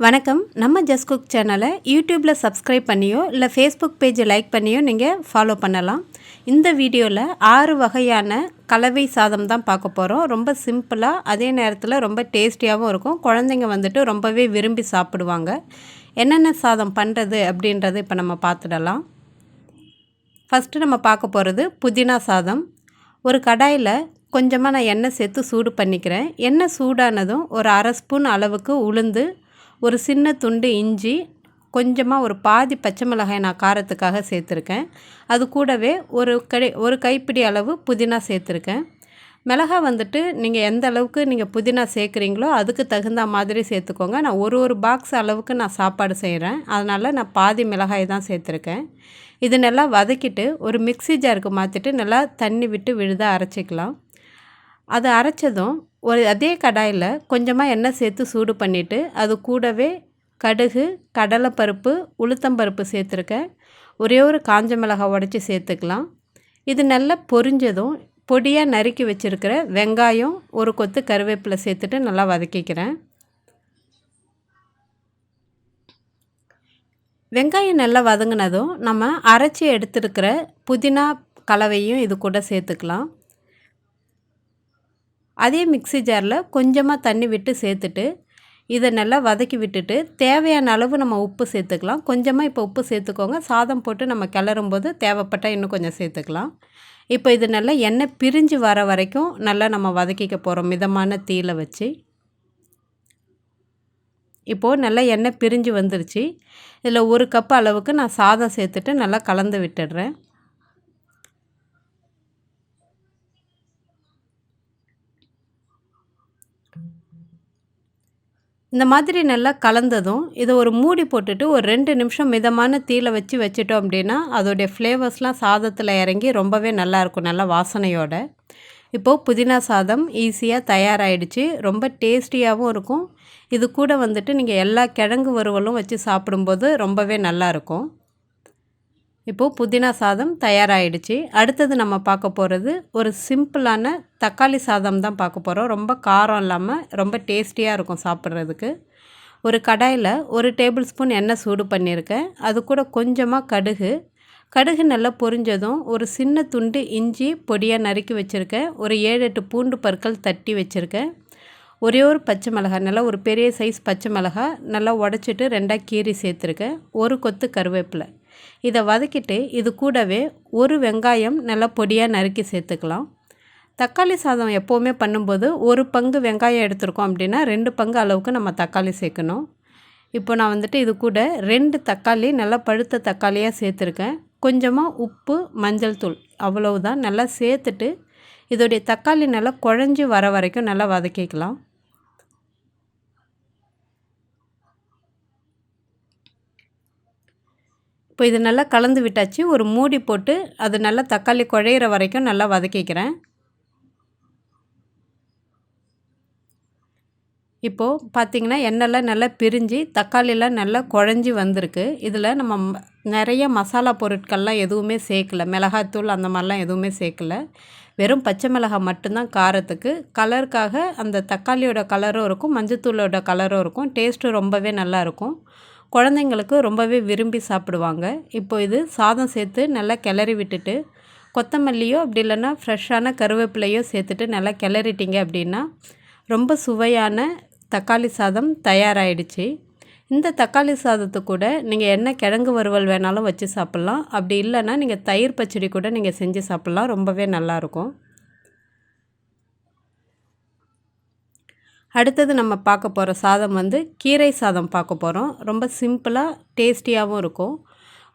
வணக்கம். நம்ம just cook சேனலை யூடியூப்பில் சப்ஸ்கிரைப் பண்ணியோ இல்லை ஃபேஸ்புக் பேஜை லைக் பண்ணியோ நீங்கள் ஃபாலோ பண்ணலாம். இந்த வீடியோவில் 6 வகையான கலவை சாதம் தான் பார்க்க போகிறோம். ரொம்ப சிம்பிளாக, அதே நேரத்தில் ரொம்ப டேஸ்டியாகவும் இருக்கும். குழந்தைங்க வந்துட்டு ரொம்பவே விரும்பி சாப்பிடுவாங்க. என்னென்ன சாதம் பண்ணுறது அப்படின்றத இப்போ நம்ம பார்த்துடலாம். ஃபஸ்ட்டு நம்ம பார்க்க போகிறது புதினா சாதம். ஒரு கடாயில் கொஞ்சமாக நான் எண்ணெய் சேர்த்து சூடு பண்ணிக்கிறேன். எண்ணெய் சூடானதும் ஒரு அரை ஸ்பூன் அளவுக்கு உளுந்து, ஒரு சின்ன துண்டு இஞ்சி, கொஞ்சமாக ஒரு பாதி பச்சை மிளகாய் நான் காரத்துக்காக சேர்த்துருக்கேன். அது கூடவே ஒரு கைப்பிடி அளவு புதினா சேர்த்துருக்கேன். மிளகாய் வந்துட்டு நீங்கள் எந்த அளவுக்கு நீங்கள் புதினா சேர்க்குறீங்களோ அதுக்கு தகுந்த மாதிரி சேர்த்துக்கோங்க. நான் ஒரு பாக்ஸ் அளவுக்கு நான் சாப்பாடு செய்கிறேன், அதனால் நான் பாதி மிளகாய் தான் சேர்த்துருக்கேன். இது நல்லா வதக்கிட்டு ஒரு மிக்ஸி ஜாருக்கு மாற்றிட்டு நல்லா தண்ணி விட்டு விழுதாக அரைச்சிக்கலாம். அது அரைச்சதும் அதே கடாயில் கொஞ்சமாக எண்ணெய் சேர்த்து சூடு பண்ணிவிட்டு அது கூடவே கடுகு, கடலைப்பருப்பு, உளுத்தம்பருப்பு சேர்த்துருக்கேன். ஒரு காஞ்ச மிளகாய் உடச்சி சேர்த்துக்கலாம். இது நல்லா பொரிஞ்சதும் பொடியாக நறுக்கி வச்சுருக்கிற வெங்காயம், ஒரு கொத்து கருவேப்பிலை சேர்த்துட்டு நல்லா வதக்கிக்கிறேன். வெங்காயம் நல்லா வதங்கினதும் நம்ம அரைச்சி எடுத்துருக்கிற புதினா கலவையும் இது கூட சேர்த்துக்கலாம். அதே மிக்ஸி ஜாரில் கொஞ்சமாக தண்ணி விட்டு சேர்த்துட்டு இதை நல்லா வதக்கி விட்டுட்டு தேவையான அளவு நம்ம உப்பு சேர்த்துக்கலாம். கொஞ்சமாக இப்போ உப்பு சேர்த்துக்கோங்க. சாதம் போட்டு நம்ம கிளறும்போது தேவைப்பட்டால் இன்னும் கொஞ்சம் சேர்த்துக்கலாம். இப்போ இது நல்லா எண்ணெய் பிரிஞ்சு வர வரைக்கும் நல்லா நம்ம வதக்கிக்க போகிறோம் மிதமான தீயில வச்சு. இப்போது நல்லா எண்ணெய் பிரிஞ்சு வந்துருச்சு. இதில் 1 கப் அளவுக்கு நான் சாதம் சேர்த்துட்டு நல்லா கலந்து விட்டுடுறேன். இந்த மாதிரி நல்லா கலந்ததும் இதை ஒரு மூடி போட்டுட்டு ஒரு 2 நிமிஷம் மிதமான தீயில வச்சுட்டோம் அப்படின்னா அதோடைய ஃப்ளேவர்ஸ்லாம் சாதத்தில் இறங்கி ரொம்பவே நல்லாயிருக்கும், நல்ல வாசனையோட. இப்போது புதினா சாதம் ஈஸியாக தயாராகிடுச்சு. ரொம்ப டேஸ்டியாகவும் இருக்கும். இது கூட வந்துட்டு நீங்கள் எல்லா கிழங்கு வறுவலும் வச்சு சாப்பிடும்போது ரொம்பவே நல்லாயிருக்கும். இப்போது புதினா சாதம் தயாராகிடுச்சு. அடுத்தது நம்ம பார்க்க போகிறது ஒரு சிம்பிளான தக்காளி சாதம் தான் பார்க்க போகிறோம். ரொம்ப காரம் இல்லாமல் ரொம்ப டேஸ்டியாக இருக்கும் சாப்பிட்றதுக்கு. ஒரு கடாயில் 1 டேபிள் ஸ்பூன் எண்ணெய் சூடு பண்ணியிருக்கேன். அது கூட கொஞ்சமாக கடுகு நல்லா பொரிஞ்சதும் ஒரு சின்ன துண்டு இஞ்சி பொடியாக நறுக்கி வச்சுருக்கேன். ஒரு 7-8 பூண்டு பற்கள் தட்டி வச்சுருக்கேன். ஒரு பச்சை மிளகாய், நல்லா ஒரு பெரிய சைஸ் பச்சை மிளகாய் நல்லா உடச்சிட்டு 2ஆக கீறி சேர்த்துருக்கேன். ஒரு கொத்து கருவேப்பிலை. இதை வதக்கிட்டு இது கூடவே ஒரு வெங்காயம் நல்லா பொடியாக நறுக்கி சேர்த்துக்கலாம். தக்காளி சாதம் எப்போவுமே பண்ணும்போது 1 பங்கு வெங்காயம் எடுத்துருக்கோம் அப்படின்னா 2 பங்கு அளவுக்கு நம்ம தக்காளி சேர்க்கணும். இப்போ நான் வந்துட்டு இது கூட 2 தக்காளி நல்லா பழுத்த தக்காளியாக சேர்த்துருக்கேன். கொஞ்சமாக உப்பு, மஞ்சள் தூள், அவ்வளவுதான். நல்லா சேர்த்துட்டு இதோடைய தக்காளி நல்லா குழஞ்சி வர வரைக்கும் நல்லா வதக்கிக்கலாம். இப்போ இது நல்லா கலந்து விட்டாச்சு. ஒரு மூடி போட்டு அது நல்லா தக்காளி குழையிற வரைக்கும் நல்லா வதக்கிக்கிறேன். இப்போது பார்த்திங்கன்னா எண்ணெய்லாம் நல்லா பிரிஞ்சு தக்காளிலாம் நல்லா குழஞ்சி வந்திருக்கு. இதில் நம்ம நிறைய மசாலா பொருட்கள்லாம் எதுவுமே சேர்க்கல. மிளகாய்த்தூள் அந்த மாதிரிலாம் எதுவுமே சேர்க்கல. வெறும் பச்சை மிளகாய் மட்டும்தான் காரத்துக்கு. கலருக்காக அந்த தக்காளியோட கலரும் இருக்கும், மஞ்சத்தூளோட கலரும் இருக்கும். டேஸ்ட்டு ரொம்பவே நல்லாயிருக்கும். குழந்தைங்களுக்கு ரொம்பவே விரும்பி சாப்பிடுவாங்க. இப்போ இது சாதம் சேர்த்து நல்லா கிளறி விட்டுட்டு கொத்தமல்லியோ அப்படி இல்லைன்னா ஃப்ரெஷ்ஷான கருவேப்பிலையோ சேர்த்துட்டு நல்லா கிளறிட்டிங்க அப்படின்னா ரொம்ப சுவையான தக்காளி சாதம் தயாராகிடுச்சு. இந்த தக்காளி சாதத்து கூட நீங்கள் என்ன கிழங்கு வறுவல் வேணாலும் வச்சு சாப்பிட்லாம். அப்படி இல்லைன்னா நீங்கள் தயிர் பச்சடி கூட நீங்கள் செஞ்சு சாப்பிட்லாம். ரொம்பவே நல்லாயிருக்கும். அடுத்தது நம்ம பார்க்க போகிற சாதம் கீரை சாதம் பார்க்க போகிறோம். ரொம்ப சிம்பிளாக டேஸ்டியாகவும் இருக்கும்.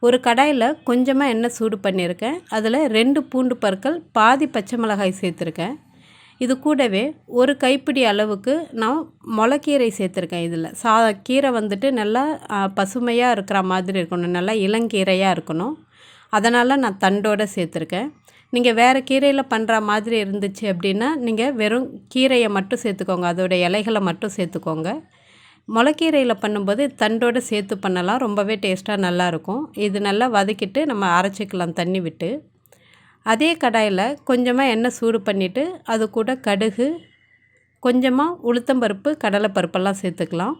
ஒரு கடாயில் கொஞ்சமாக எண்ணெய் சூடு பண்ணியிருக்கேன். அதில் 2 பூண்டு பற்கள், பாதி பச்சை மிளகாய் சேர்த்துருக்கேன். இது கூடவே ஒரு கைப்பிடி அளவுக்கு நான் முளைக்கீரை சேர்த்துருக்கேன். இதில் கீரை வந்துட்டு நல்லா பசுமையாக இருக்கிற மாதிரி இருக்கணும், நல்லா இளங்கீரையாக இருக்கணும். அதனால் நான் தண்டோடு சேர்த்துருக்கேன். நீங்கள் வேறு கீரையில் பண்ணுற மாதிரி இருந்துச்சு அப்படின்னா நீங்கள் வெறும் கீரையை மட்டும் சேர்த்துக்கோங்க, அதோடய இலைகளை மட்டும் சேர்த்துக்கோங்க. முளைக்கீரையில் பண்ணும்போது தண்டோடு சேர்த்து பண்ணலாம், ரொம்பவே டேஸ்ட்டாக நல்லாயிருக்கும். இது நல்லா வதக்கிட்டு நம்ம அரைச்சிக்கலாம் தண்ணி விட்டு. அதே கடாயில் கொஞ்சமாக எண்ணெய் சூடு பண்ணிவிட்டு அது கூட கடுகு, கொஞ்சமாக உளுத்தம்பருப்பு, கடலைப்பருப்பெல்லாம் சேர்த்துக்கலாம்.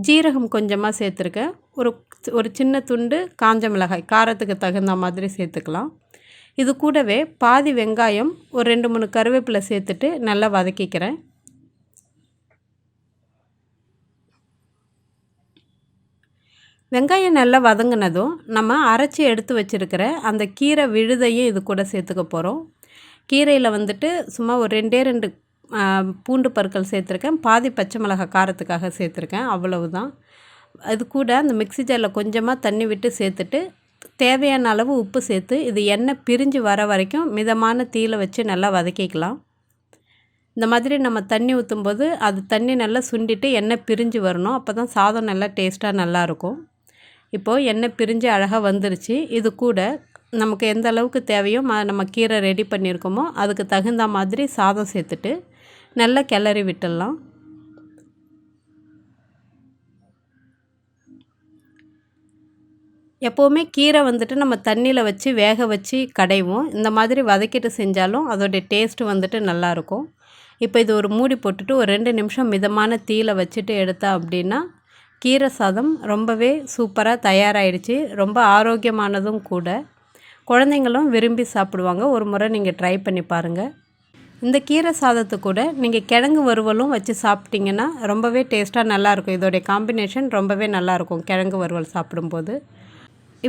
ஜீரகம் கொஞ்சமாக சேர்த்துருக்கேன். ஒரு ஒரு சின்ன துண்டு காஞ்ச மிளகாய் காரத்துக்கு தகுந்த மாதிரி சேர்த்துக்கலாம். இது கூடவே பாதி வெங்காயம், ஒரு 2, 3 கருவேப்பிலை சேர்த்துட்டு நல்லா வதக்கிக்கிறேன். வெங்காயம் நல்லா வதங்கினதும் நம்ம அரைச்சி எடுத்து வச்சுருக்கிற அந்த கீரை விழுதையும் இது கூட சேர்த்துக்க போகிறோம். கீரையில் வந்துட்டு சும்மா ஒரு 2 பூண்டு பற்கள் சேர்த்துருக்கேன். பாதி பச்சை மிளகாய் காரத்துக்காக சேர்த்துருக்கேன். அவ்வளவுதான். அது கூட அந்த மிக்ஸி ஜாரில் கொஞ்சமாக தண்ணி விட்டு சேர்த்துட்டு தேவையான அளவு உப்பு சேர்த்து இது எண்ணெய் பிரிஞ்சு வர வரைக்கும் மிதமான தீயில வச்சு நல்லா வதக்கிக்கலாம். இந்த மாதிரி நம்ம தண்ணி ஊற்றும்போது அது தண்ணி நல்லா சுண்டிட்டு எண்ணெய் பிரிஞ்சு வரணும். அப்போ தான் சாதம் நல்லா டேஸ்ட்டாக நல்லாயிருக்கும். இப்போது எண்ணெய் பிரிஞ்சு அழகாக வந்துருச்சு. இது கூட நமக்கு எந்த அளவுக்கு தேவையோ நம்ம கீரை ரெடி பண்ணியிருக்கோமோ அதுக்கு தகுந்த மாதிரி சாதம் சேர்த்துட்டு நல்லா கிளறி விட்டுடலாம். எப்போவுமே கீரை வந்துட்டு நம்ம தண்ணியில் வச்சு வேக வச்சு கடைவோம். இந்த மாதிரி வதக்கிட்டு செஞ்சாலும் அதோடைய டேஸ்ட்டு வந்துட்டு நல்லாயிருக்கும். இப்போ இது ஒரு மூடி போட்டுட்டு ஒரு 2 நிமிஷம் மிதமான தீயில வச்சுட்டு எடுத்தா அப்படின்னா கீரை சாதம் ரொம்பவே சூப்பராக தயாராகிடுச்சு. ரொம்ப ஆரோக்கியமானதும் கூட. குழந்தைங்களும் விரும்பி சாப்பிடுவாங்க. ஒரு முறை நீங்கள் ட்ரை பண்ணி பாருங்கள். இந்த கீரை சாதத்து கூட நீங்கள் கிழங்கு வறுவலும் வச்சு சாப்பிட்டிங்கன்னா ரொம்பவே டேஸ்ட்டாக நல்லாயிருக்கும். இதோடைய காம்பினேஷன் ரொம்பவே நல்லாயிருக்கும் கிழங்கு வறுவல் சாப்பிடும்போது.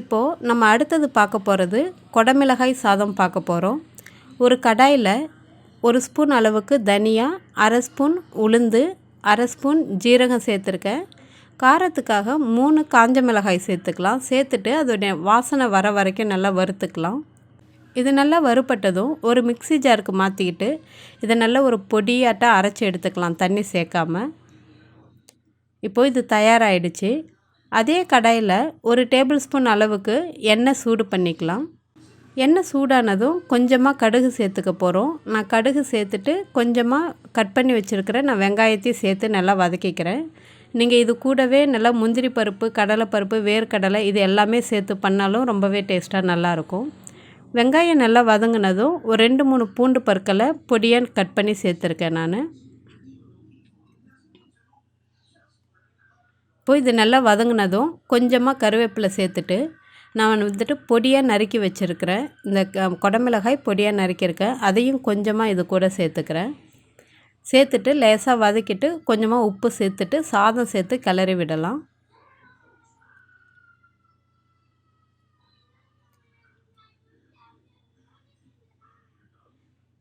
இப்போது நம்ம அடுத்தது பார்க்க போகிறது குடமிளகாய் சாதம் பார்க்க போகிறோம். ஒரு கடாயில் 1 ஸ்பூன் அளவுக்கு தனியா, 1/2 ஸ்பூன் உளுந்து, 1/2 ஸ்பூன் ஜீரகம் சேர்த்துருக்கேன். காரத்துக்காக 3 காஞ்ச மிளகாய் சேர்த்துக்கலாம். சேர்த்துட்டு அதோடைய வாசனை வர வரைக்கும் நல்லா வறுத்துக்கலாம். இது நல்லா வறுபட்டதும் ஒரு மிக்ஸி ஜாருக்கு மாற்றிக்கிட்டு இதை நல்லா ஒரு பொடியாட்டாக அரைச்சி எடுத்துக்கலாம் தண்ணி சேர்க்காம. இப்போது இது தயாராகிடுச்சு. அதே கடாயில் 1 டேபிள் ஸ்பூன் அளவுக்கு எண்ணெய் சூடு பண்ணிக்கலாம். எண்ணெய் சூடானதும் கொஞ்சமாக கடுகு சேர்த்துக்க போகிறோம். நான் கடுகு சேர்த்துட்டு கொஞ்சமாக கட் பண்ணி வச்சுருக்கிறேன் நான் வெங்காயத்தையும் சேர்த்து நல்லா வதக்கிக்கிறேன். நீங்கள் இது கூடவே நல்லா முந்திரி பருப்பு, கடலைப்பருப்பு, வேர்க்கடலை இது எல்லாமே சேர்த்து பண்ணாலும் ரொம்பவே டேஸ்ட்டாக நல்லாயிருக்கும். வெங்காயம் நல்லா வதங்கினதும் ஒரு 2, 3 பூண்டு பற்களை பொடியாக கட் பண்ணி சேர்த்துருக்கேன் நான். இப்போ இது நல்லா வதங்கினதும் கொஞ்சமாக கருவேப்பிலை சேர்த்துட்டு நான் வந்துட்டு பொடியாக நறுக்கி வச்சுருக்கிறேன். இந்த குடமிளகாய் பொடியாக நறுக்கியிருக்கேன். அதையும் கொஞ்சமாக இது கூட சேர்த்துக்கிறேன். சேர்த்துட்டு லேசாக வதக்கிட்டு கொஞ்சமாக உப்பு சேர்த்துட்டு சாதம் சேர்த்து கிளறி விடலாம்.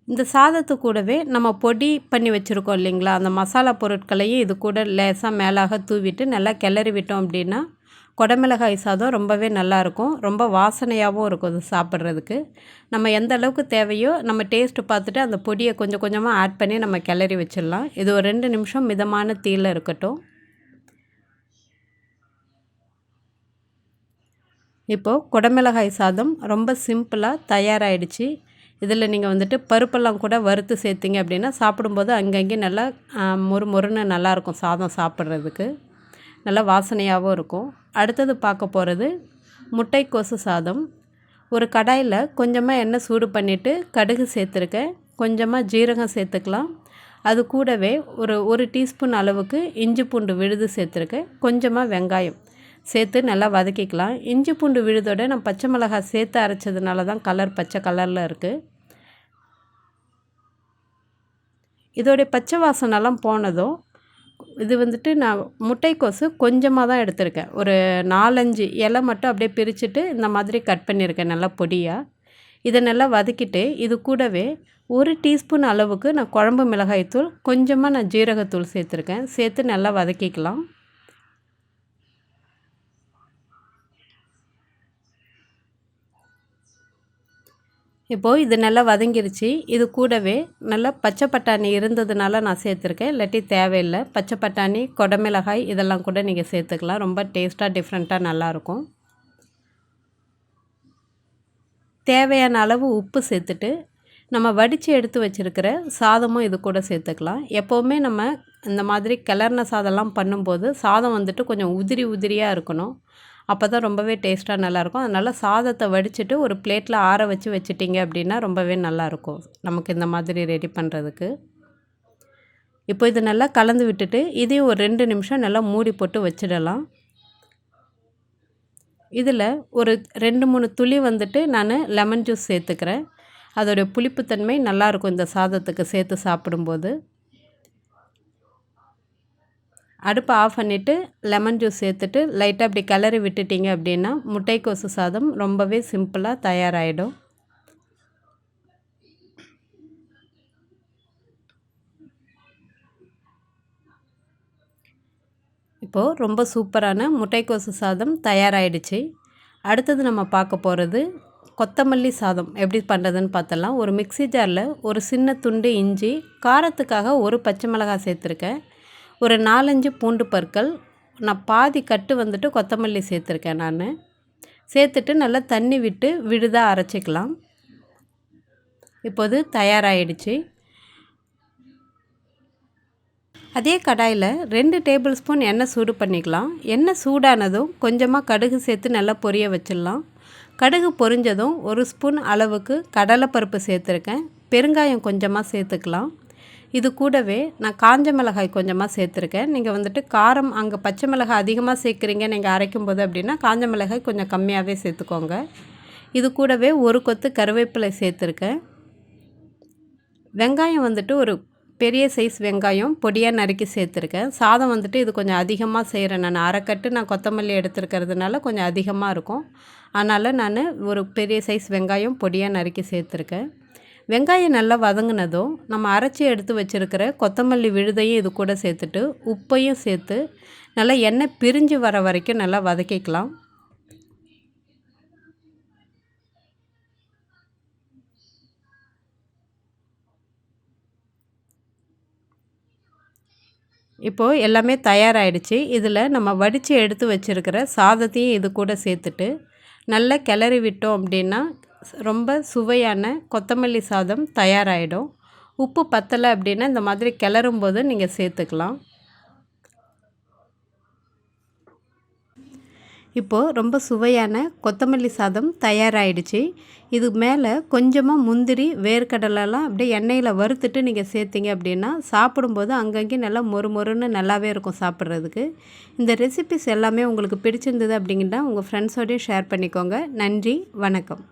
இந்த சாதத்து கூடவே நம்ம பொடி பண்ணி வச்சுருக்கோம் இல்லைங்களா, அந்த மசாலா பொருட்களையும் இது கூட லேசாக மேலாக தூவிட்டு நல்லா கிளறி விட்டோம் அப்படின்னா குடமிளகாய் சாதம் ரொம்பவே நல்லாயிருக்கும். ரொம்ப வாசனையாகவும் இருக்கும் இது சாப்பிட்றதுக்கு. நம்ம எந்த அளவுக்கு தேவையோ நம்ம டேஸ்ட்டு பார்த்துட்டு அந்த பொடியை கொஞ்சம் கொஞ்சமாக ஆட் பண்ணி நம்ம கிளறி வச்சிடலாம். இது ஒரு 2 நிமிஷம் மிதமான தீயில இருக்கட்டும். இப்போது குடமிளகாய் சாதம் ரொம்ப சிம்பிளாக தயாராகிடுச்சு. இதில் நீங்கள் வந்துட்டு பருப்பெல்லாம் கூட வறுத்து சேர்த்திங்க அப்படின்னா சாப்பிடும்போது அங்கங்கே நல்லா மொறு மொறுன்னு நல்லாயிருக்கும் சாதம் சாப்பிட்றதுக்கு. நல்லா வாசனையாகவும் இருக்கும். அடுத்தது பார்க்க போகிறது முட்டைக்கோசு சாதம். ஒரு கடாயில் கொஞ்சமாக எண்ணெய் சூடு பண்ணிவிட்டு கடுகு சேர்த்துருக்கேன். கொஞ்சமாக ஜீரகம் சேர்த்துக்கலாம். அது கூடவே ஒரு டீஸ்பூன் அளவுக்கு இஞ்சி பூண்டு விழுது சேர்த்துருக்கேன். கொஞ்சமாக வெங்காயம் சேர்த்து நல்லா வதக்கிக்கலாம். இஞ்சி பூண்டு விழுதோட நான் பச்சை மிளகாய் சேர்த்து அரைச்சதுனால தான் கலர் பச்சை கலரில் இருக்குது. இதோடைய பச்சை வாசனைலாம் போனதும் இது வந்துட்டு நான் முட்டைக்கோசு கொஞ்சமாக தான் எடுத்திருக்கேன். ஒரு 4, 5 இலை மட்டும் அப்படியே பிரிச்சுட்டு இந்த மாதிரி கட் பண்ணியிருக்கேன் நல்லா பொடியாக. இதை நல்லா வதக்கிட்டு இது கூடவே 1 டீஸ்பூன் அளவுக்கு நான் குழம்பு மிளகாய்த்தூள், கொஞ்சமாக நான் ஜீரகத்தூள் சேர்த்துருக்கேன். சேர்த்து நல்லா வதக்கிக்கலாம். இப்போது இது நல்லா வதங்கிருச்சு. இது கூடவே நல்லா பச்சை பட்டாணி இருந்ததுனால நான் சேர்த்துருக்கேன். இல்லாட்டி தேவையில்லை. பச்சை பட்டாணி, குடமிளகாய் இதெல்லாம் கூட நீங்கள் சேர்த்துக்கலாம். ரொம்ப டேஸ்ட்டாக டிஃப்ரெண்ட்டாக நல்லாயிருக்கும். தேவையான அளவு உப்பு சேர்த்துட்டு நம்ம வடித்து எடுத்து வச்சுருக்கிற சாதமும் இது கூட சேர்த்துக்கலாம். எப்போவுமே நம்ம இந்த மாதிரி கிளறின சாதம்லாம் பண்ணும்போது சாதம் வந்துட்டு கொஞ்சம் உதிரி உதிரியாக இருக்கணும். அப்போ தான் ரொம்பவே டேஸ்ட்டாக நல்லாயிருக்கும். அதனால் சாதத்தை வடிச்சிட்டு ஒரு பிளேட்டில் ஆற வச்சு வச்சுட்டிங்க அப்படின்னா ரொம்பவே நல்லாயிருக்கும் நமக்கு இந்த மாதிரி ரெடி பண்ணுறதுக்கு. இப்போ இது நல்லா கலந்து விட்டுட்டு இதையும் ஒரு 2 நிமிஷம் நல்லா மூடி போட்டு வச்சிடலாம். இதில் ஒரு 2, 3 துளி வந்துட்டு நான் லெமன் ஜூஸ் சேர்த்துக்கிறேன். அதோடைய புளிப்புத்தன்மை நல்லாயிருக்கும் இந்த சாதத்துக்கு சேர்த்து சாப்பிடும்போது. அடுப்பை ஆஃப் பண்ணிவிட்டு லெமன் ஜூஸ் சேர்த்துட்டு லைட்டாக அப்படி கிளறி விட்டுட்டிங்க அப்படின்னா முட்டைக்கோசு சாதம் ரொம்பவே சிம்பிளாக தயாராகிடும். இப்போது ரொம்ப சூப்பரான முட்டைக்கோசு சாதம் தயாராகிடுச்சு. அடுத்தது நம்ம பார்க்க போகிறது கொத்தமல்லி சாதம் எப்படி பண்ணுறதுன்னு பார்த்தலாம். ஒரு மிக்ஸி ஜாரில் ஒரு சின்ன துண்டு இஞ்சி, காரத்துக்காக ஒரு பச்சை மிளகாய் சேர்த்துருக்கேன், ஒரு 4-5 பூண்டு பற்கள், நான் பாதி கட்டு வந்துட்டு கொத்தமல்லி சேர்த்துருக்கேன். நான் சேர்த்துட்டு நல்லா தண்ணி விட்டு விழுதாக அரைச்சிக்கலாம். இப்போது தயாராகிடுச்சு. அதே கடாயில் 2 டேபிள் ஸ்பூன் எண்ணெய் சூடு பண்ணிக்கலாம். எண்ணெய் சூடானதும் கொஞ்சமாக கடுகு சேர்த்து நல்லா பொரிய வச்சிடலாம். கடுகு பொரிஞ்சதும் 1 ஸ்பூன் அளவுக்கு கடலைப்பருப்பு சேர்த்துருக்கேன். பெருங்காயம் கொஞ்சமாக சேர்த்துக்கலாம். இது கூடவே நான் காஞ்ச மிளகாய் கொஞ்சமாக சேர்த்துருக்கேன். நீங்கள் வந்துட்டு காரம் அங்கே பச்சை மிளகாய் அதிகமாக சேர்க்குறீங்க நீங்கள் அரைக்கும்போது அப்படின்னா காஞ்ச மிளகாய் கொஞ்சம் கம்மியாகவே சேர்த்துக்கோங்க. இது கூடவே ஒரு கொத்து கருவேப்பிலை சேர்த்துருக்கேன். வெங்காயம் வந்துட்டு ஒரு பெரிய சைஸ் வெங்காயம் பொடியாக நறுக்கி சேர்த்துருக்கேன். சாதம் வந்துட்டு இது கொஞ்சம் அதிகமாக செய்கிறேன். நான் அரைக்கட்டு நான் கொத்தமல்லி எடுத்துருக்கிறதுனால கொஞ்சம் அதிகமாக இருக்கும். அதனால் நான் ஒரு பெரிய சைஸ் வெங்காயம் பொடியாக நறுக்கி சேர்த்துருக்கேன். வெங்காயம் நல்லா வதங்கினதும் நம்ம அரைச்சி எடுத்து வச்சுருக்கிற கொத்தமல்லி விழுதையும் இது கூட சேர்த்துட்டு உப்பையும் சேர்த்து நல்லா எண்ணெய் பிரிஞ்சு வர வரைக்கும் நல்லா வதக்கிக்கலாம். இப்போது எல்லாமே தயாராகிடுச்சு. இதில் நம்ம வடித்து எடுத்து வச்சுருக்கிற சாதத்தையும் இது கூட சேர்த்துட்டு நல்லா கிளறி விட்டோம் அப்படின்னா ரொம்ப சுவையான கொத்தமல்லி சாதம் தயாராகிடும். உப்பு பத்தலை அப்படின்னா இந்த மாதிரி கிளறும்போது நீங்கள் சேர்த்துக்கலாம். இப்போது ரொம்ப சுவையான கொத்தமல்லி சாதம் தயாராகிடுச்சு. இது மேலே கொஞ்சமாக முந்திரி, வேர்க்கடலைலாம் அப்படியே எண்ணெயில் வறுத்துட்டு நீங்கள் சேர்த்திங்க அப்படின்னா சாப்பிடும்போது அங்கங்கே நல்லா மொறு மொறுன்னு நல்லாவே இருக்கும் சாப்பிட்றதுக்கு. இந்த ரெசிபிஸ் எல்லாமே உங்களுக்கு பிடிச்சிருந்தது அப்படிங்கன்னா உங்கள் ஃப்ரெண்ட்ஸோடையும் ஷேர் பண்ணிக்கோங்க. நன்றி, வணக்கம்.